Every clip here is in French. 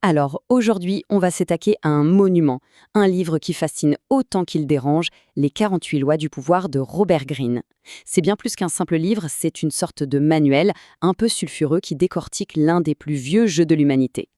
Alors aujourd'hui, on va s'attaquer à un monument, un livre qui fascine autant qu'il dérange, Les 48 lois du pouvoir de Robert Greene. C'est bien plus qu'un simple livre, c'est une sorte de manuel un peu sulfureux qui décortique l'un des plus vieux jeux de l'humanité.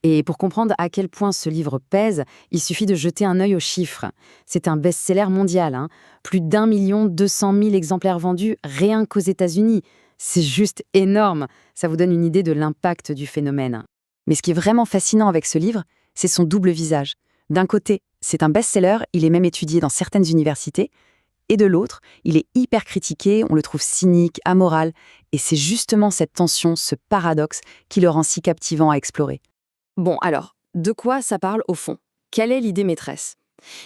Et pour comprendre à quel point ce livre pèse, il suffit de jeter un œil aux chiffres. C'est un best-seller mondial, hein. Plus d'1 200 000 exemplaires vendus rien qu'aux États-Unis. C'est juste énorme. Ça vous donne une idée de l'impact du phénomène. Mais ce qui est vraiment fascinant avec ce livre, c'est son double visage. D'un côté, c'est un best-seller, il est même étudié dans certaines universités, et de l'autre, il est hyper critiqué, on le trouve cynique, amoral, et c'est justement cette tension, ce paradoxe, qui le rend si captivant à explorer. Bon, alors, de quoi ça parle au fond? Quelle est l'idée maîtresse?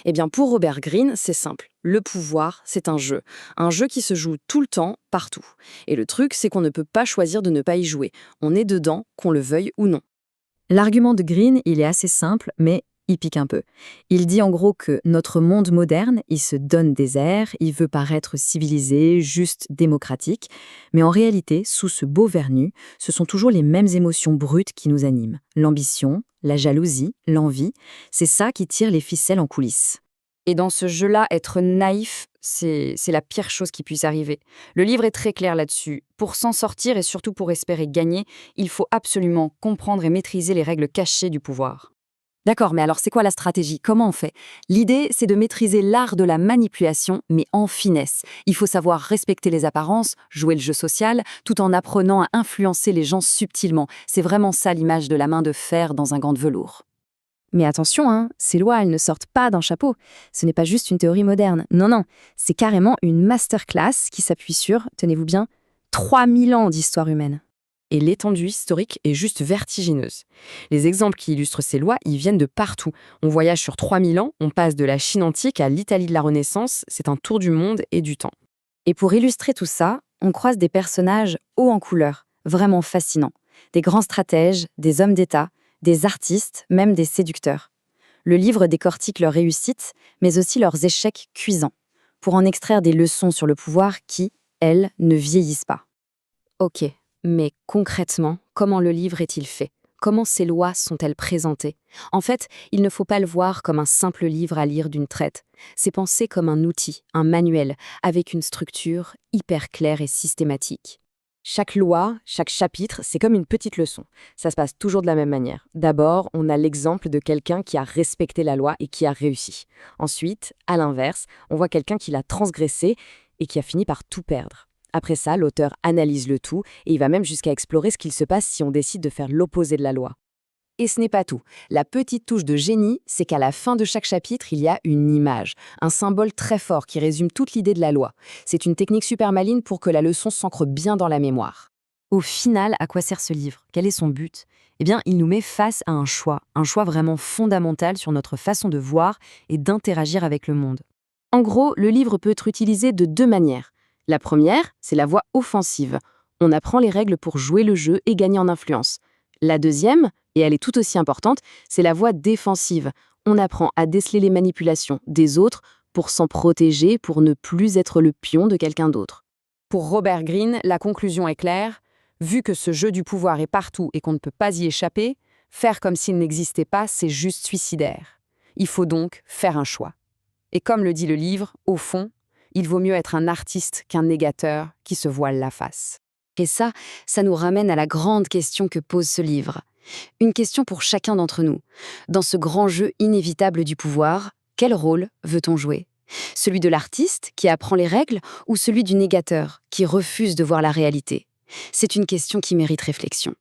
Eh bien, pour Robert Greene, c'est simple. Le pouvoir, c'est un jeu qui se joue tout le temps, partout. Et le truc, c'est qu'on ne peut pas choisir de ne pas y jouer. On est dedans, qu'on le veuille ou non. L'argument de Greene, il est assez simple, mais il pique un peu. Il dit en gros que notre monde moderne, il se donne des airs, il veut paraître civilisé, juste, démocratique, mais en réalité, sous ce beau vernis, ce sont toujours les mêmes émotions brutes qui nous animent. L'ambition, la jalousie, l'envie, c'est ça qui tire les ficelles en coulisses. Et dans ce jeu-là, être naïf, c'est la pire chose qui puisse arriver. Le livre est très clair là-dessus. Pour s'en sortir et surtout pour espérer gagner, il faut absolument comprendre et maîtriser les règles cachées du pouvoir. D'accord, mais alors c'est quoi la stratégie? Comment on fait? L'idée, c'est de maîtriser l'art de la manipulation, mais en finesse. Il faut savoir respecter les apparences, jouer le jeu social, tout en apprenant à influencer les gens subtilement. C'est vraiment ça l'image de la main de fer dans un gant de velours. Mais attention, hein, ces lois, elles ne sortent pas d'un chapeau. Ce n'est pas juste une théorie moderne. Non, non, c'est carrément une masterclass qui s'appuie sur, tenez-vous bien, 3000 ans d'histoire humaine. Et l'étendue historique est juste vertigineuse. Les exemples qui illustrent ces lois, ils viennent de partout. On voyage sur 3000 ans, on passe de la Chine antique à l'Italie de la Renaissance, c'est un tour du monde et du temps. Et pour illustrer tout ça, on croise des personnages hauts en couleur, vraiment fascinants. Des grands stratèges, des hommes d'État, des artistes, même des séducteurs. Le livre décortique leurs réussites, mais aussi leurs échecs cuisants, pour en extraire des leçons sur le pouvoir qui, elles, ne vieillissent pas. Ok, mais concrètement, comment le livre est-il fait? Comment ces lois sont-elles présentées? En fait, il ne faut pas le voir comme un simple livre à lire d'une traite. C'est pensé comme un outil, un manuel, avec une structure hyper claire et systématique. Chaque loi, chaque chapitre, c'est comme une petite leçon. Ça se passe toujours de la même manière. D'abord, on a l'exemple de quelqu'un qui a respecté la loi et qui a réussi. Ensuite, à l'inverse, on voit quelqu'un qui l'a transgressé et qui a fini par tout perdre. Après ça, l'auteur analyse le tout et il va même jusqu'à explorer ce qu'il se passe si on décide de faire l'opposé de la loi. Et ce n'est pas tout. La petite touche de génie, c'est qu'à la fin de chaque chapitre, il y a une image, un symbole très fort qui résume toute l'idée de la loi. C'est une technique super maligne pour que la leçon s'ancre bien dans la mémoire. Au final, à quoi sert ce livre? Quel est son but? Eh bien, il nous met face à un choix vraiment fondamental sur notre façon de voir et d'interagir avec le monde. En gros, le livre peut être utilisé de deux manières. La première, c'est la voie offensive. On apprend les règles pour jouer le jeu et gagner en influence. La deuxième, et elle est tout aussi importante, c'est la voie défensive. On apprend à déceler les manipulations des autres pour s'en protéger, pour ne plus être le pion de quelqu'un d'autre. Pour Robert Greene, la conclusion est claire. Vu que ce jeu du pouvoir est partout et qu'on ne peut pas y échapper, faire comme s'il n'existait pas, c'est juste suicidaire. Il faut donc faire un choix. Et comme le dit le livre, au fond, il vaut mieux être un artiste qu'un négateur qui se voile la face. Et ça nous ramène à la grande question que pose ce livre. Une question pour chacun d'entre nous. Dans ce grand jeu inévitable du pouvoir, quel rôle veut-on jouer? Celui de l'artiste qui apprend les règles ou celui du négateur qui refuse de voir la réalité? C'est une question qui mérite réflexion.